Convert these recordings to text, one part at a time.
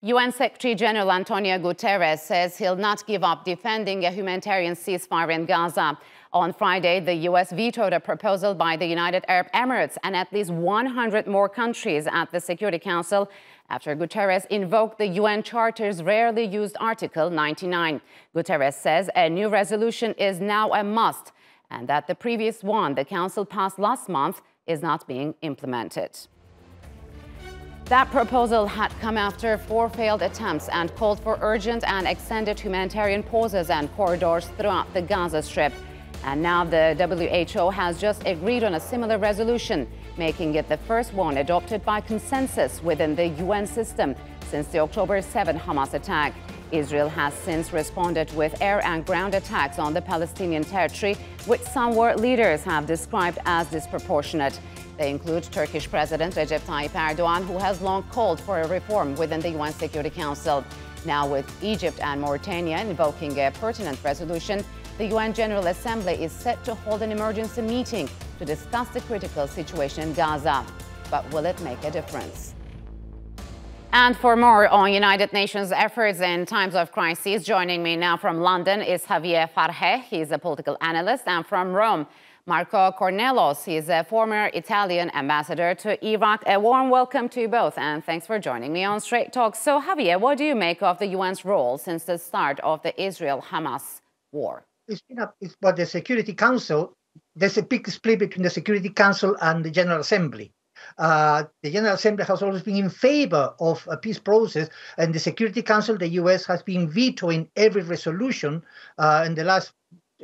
UN Secretary-General Antonio Guterres says he'll not give up defending a humanitarian ceasefire in Gaza. On Friday, the U.S. vetoed a proposal by the United Arab Emirates and at least 100 more countries at the Security Council after Guterres invoked the UN Charter's rarely used Article 99. Guterres says a new resolution is now a must and that the previous one the Council passed last month is not being implemented. That proposal had come after 4 failed attempts and called for urgent and extended humanitarian pauses and corridors throughout the Gaza Strip. And now the WHO has just agreed on a similar resolution, making it the first one adopted by consensus within the UN system since the October 7 Hamas attack. Israel has since responded with air and ground attacks on the Palestinian territory, which some world leaders have described as disproportionate. They include Turkish President Recep Tayyip Erdogan, who has long called for a reform within the UN Security Council. Now, with Egypt and Mauritania invoking a pertinent resolution, the UN General Assembly is set to hold an emergency meeting to discuss the critical situation in Gaza. But will it make a difference? And for more on United Nations efforts in times of crisis, joining me now from London is Javier Farje. He's a political analyst, and from Rome, Marco Cornellos. He's a former Italian ambassador to Iraq. A warm welcome to you both, and thanks for joining me on Straight Talk. So, Javier, what do you make of the UN's role since the start of the Israel-Hamas war? It's about the Security Council. There's a big split between the Security Council and the General Assembly. The General Assembly has always been in favor of a peace process, and the Security Council, the US, has been vetoing every resolution in the last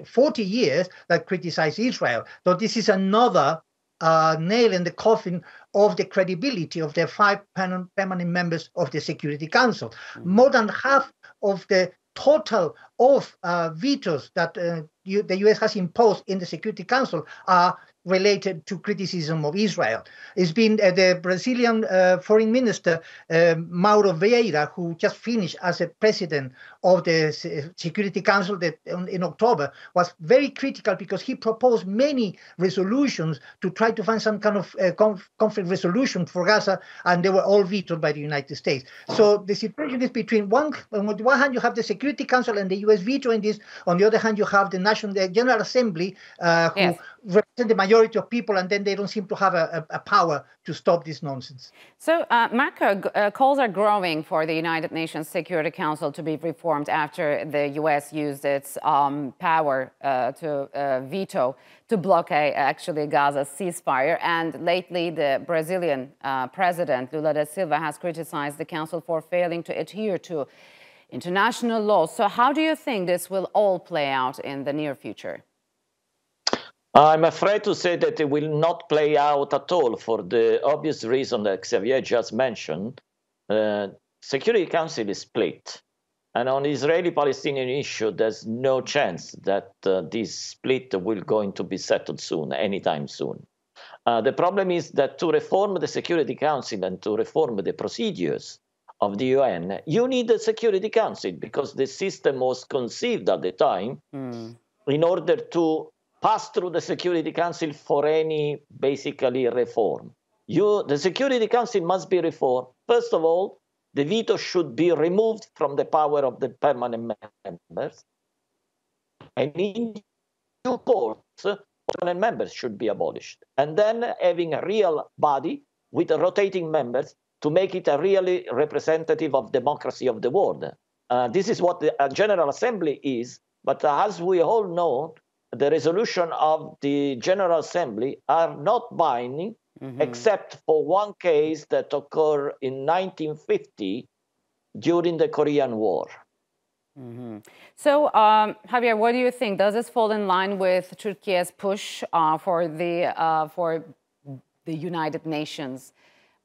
40 years that criticize Israel. So this is another nail in the coffin of the credibility of the 5 permanent members of the Security Council. More than half of the total of vetoes that the US has imposed in the Security Council are related to criticism of Israel. It's been the Brazilian foreign minister, Mauro Vieira, who just finished as a president of the Security Council that in October, was very critical because he proposed many resolutions to try to find some kind of conflict resolution for Gaza, and they were all vetoed by the United States. So the situation is between on the one hand, you have the Security Council and the US vetoing this. On the other hand, you have the General Assembly who represent the majority of people, and then they don't seem to have a power to stop this nonsense. So, Marco, calls are growing for the United Nations Security Council to be reformed after the US used its power to veto, to block actually Gaza's ceasefire. And lately, the Brazilian president, Lula da Silva, has criticized the council for failing to adhere to international law. So how do you think this will all play out in the near future? I'm afraid to say that it will not play out at all for the obvious reason that Xavier just mentioned. Security Council is split. And on the Israeli-Palestinian issue, there's no chance that this split will going to be settled soon, anytime soon. The problem is that to reform the Security Council and to reform the procedures of the UN, you need the Security Council because the system was conceived at the time in order to pass through the Security Council for any, basically, reform. The Security Council must be reformed. First of all, the veto should be removed from the power of the permanent members. And in due course, permanent members should be abolished. And then having a real body with rotating members to make it a really representative of democracy of the world. This is what the General Assembly is. But as we all know, the resolution of the General Assembly are not binding, except for one case that occurred in 1950 during the Korean War. So, Javier, what do you think? Does this fall in line with Turkey's push for the United Nations,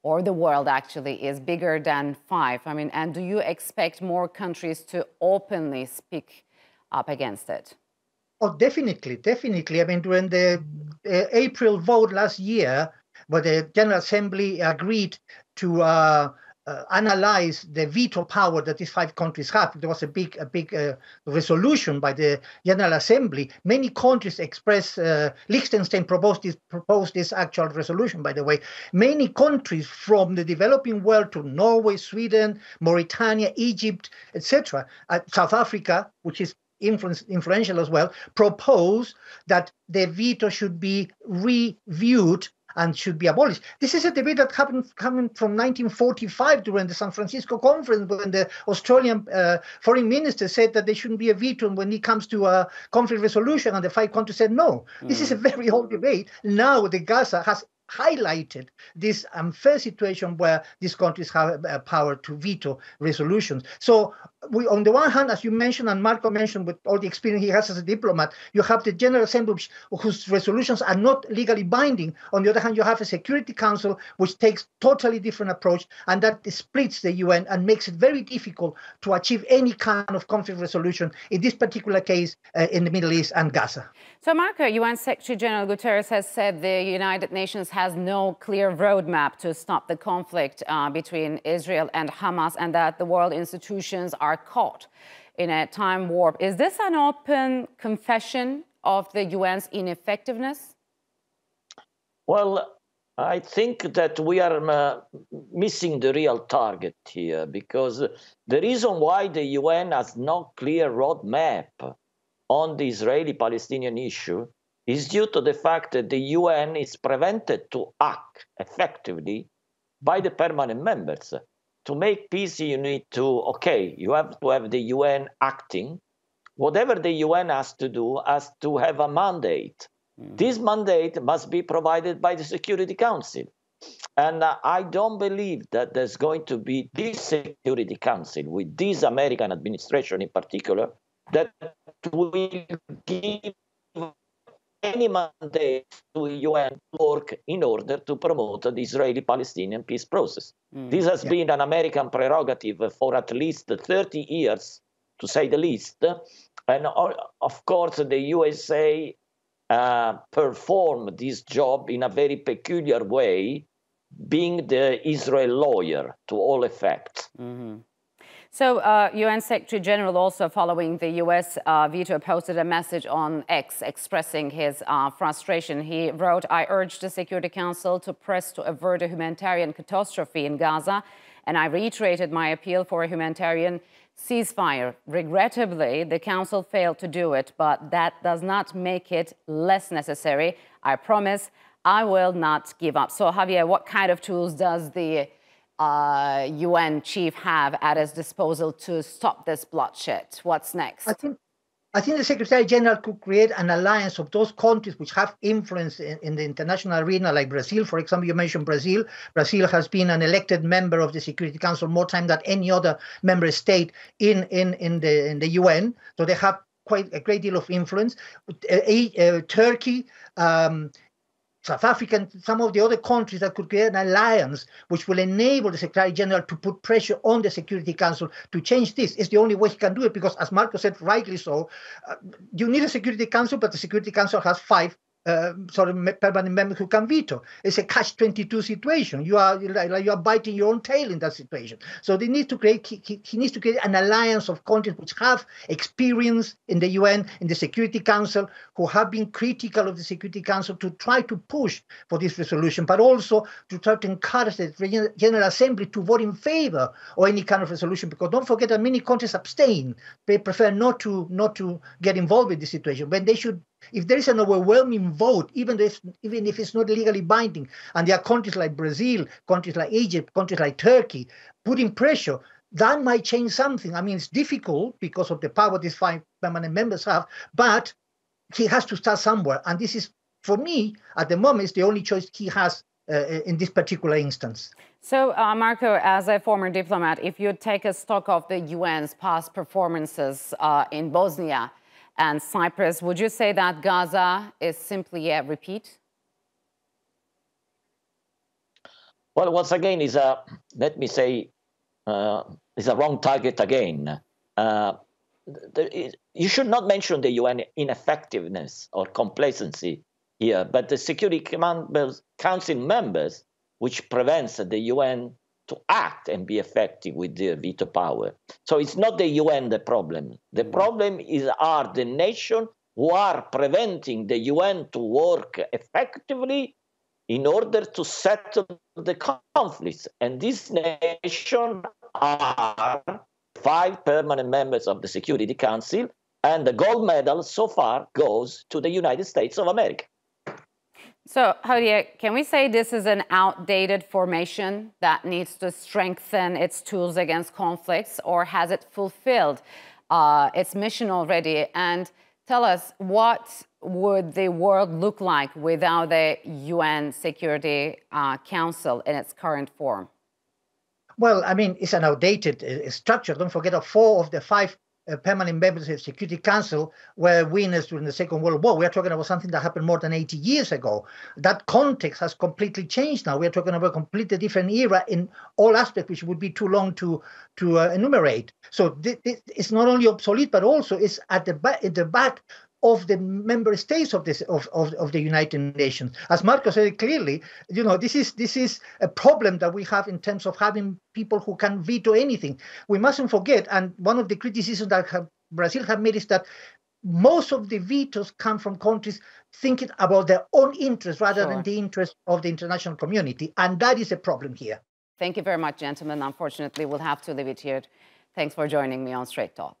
or the world actually is bigger than 5? I mean, and do you expect more countries to openly speak up against it? Oh, definitely, definitely. I mean, during the April vote last year, where the General Assembly agreed to analyze the veto power that these 5 countries have. There was a big resolution by the General Assembly. Many countries expressed. Liechtenstein proposed this actual resolution. By the way, many countries from the developing world to Norway, Sweden, Mauritania, Egypt, etc., South Africa, which is influential as well, propose that the veto should be reviewed and should be abolished. This is a debate that happened coming from 1945 during the San Francisco conference, when the Australian foreign minister said that there shouldn't be a veto when it comes to a conflict resolution, and the 5 countries said no. This is a very old debate. Now the Gaza has highlighted this unfair situation where these countries have power to veto resolutions. So we, on the one hand, as you mentioned, and Marco mentioned, with all the experience he has as a diplomat, you have the General Assembly whose resolutions are not legally binding. On the other hand, you have a Security Council which takes totally different approach, and that splits the UN and makes it very difficult to achieve any kind of conflict resolution, in this particular case, in the Middle East and Gaza. So, Marco, UN Secretary-General Guterres has said the United Nations has no clear roadmap to stop the conflict between Israel and Hamas, and that the world institutions are caught in a time warp. Is this an open confession of the UN's ineffectiveness? Well, I think that we are missing the real target here, because the reason why the UN has no clear roadmap on the Israeli-Palestinian issue is due to the fact that the UN is prevented to act effectively by the permanent members. To make peace, you need to, you have to have the UN acting. Whatever the UN has to do has to have a mandate. This mandate must be provided by the Security Council. And I don't believe that there's going to be this Security Council, with this American administration in particular, that will give any mandate to UN work in order to promote the Israeli-Palestinian peace process. This has been an American prerogative for at least 30 years, to say the least. And of course, the USA performed this job in a very peculiar way, being the Israel lawyer to all effects. So UN Secretary-General, also following the US veto, posted a message on X expressing his frustration. He wrote, "I urge the Security Council to press to avert a humanitarian catastrophe in Gaza, and I reiterated my appeal for a humanitarian ceasefire. Regrettably, the Council failed to do it, but that does not make it less necessary. I promise I will not give up." So, Javier, what kind of tools does the UN chief have at his disposal to stop this bloodshed? What's next? I think the Secretary-General could create an alliance of those countries which have influence in the international arena, like Brazil. For example, you mentioned Brazil. Brazil has been an elected member of the Security Council more time than any other member state in the UN. So they have quite a great deal of influence. Turkey, South Africa, some of the other countries that could create an alliance which will enable the Secretary-General to put pressure on the Security Council to change this. It's the only way he can do it, because, as Marco said rightly so, you need a Security Council, but the Security Council has 5 permanent members who can veto. It's a catch-22 situation. You are biting your own tail in that situation. So they need to create. He needs to create an alliance of countries which have experience in the UN, in the Security Council, who have been critical of the Security Council, to try to push for this resolution, but also to try to encourage the General Assembly to vote in favor of any kind of resolution. Because don't forget that many countries abstain. They prefer not to get involved with the situation when they should. If there is an overwhelming vote, even if it's not legally binding, and there are countries like Brazil, countries like Egypt, countries like Turkey putting pressure, that might change something. I mean, it's difficult because of the power these 5 permanent members have, but he has to start somewhere. And this is, for me, at the moment, it's the only choice he has in this particular instance. So, Marco, as a former diplomat, if you take a stock of the UN's past performances in Bosnia and Cyprus, would you say that Gaza is simply a repeat? Well, once again, is a wrong target again. You should not mention the UN ineffectiveness or complacency here, but the Security Council members, which prevents the UN to act and be effective with their veto power. So it's not the UN the problem. The problem are the nations who are preventing the UN to work effectively in order to settle the conflicts. And these nations are 5 permanent members of the Security Council, and the gold medal so far goes to the United States of America. So, Javier, can we say this is an outdated formation that needs to strengthen its tools against conflicts, or has it fulfilled its mission already? And tell us, what would the world look like without the UN Security Council in its current form? Well, I mean, it's an outdated structure. Don't forget that 4 of the 5 permanent members of the Security Council were winners during the Second World War. We are talking about something that happened more than 80 years ago. That context has completely changed now. We are talking about a completely different era in all aspects, which would be too long to enumerate. So it's not only obsolete, but also it's at the back of the member states of the United Nations. As Marco said clearly, you know, this is a problem that we have in terms of having people who can veto anything. We mustn't forget, and one of the criticisms that Brazil have made is that most of the vetoes come from countries thinking about their own interests rather than the interests of the international community, and that is a problem here. Thank you very much, gentlemen. Unfortunately, we'll have to leave it here. Thanks for joining me on Straight Talk.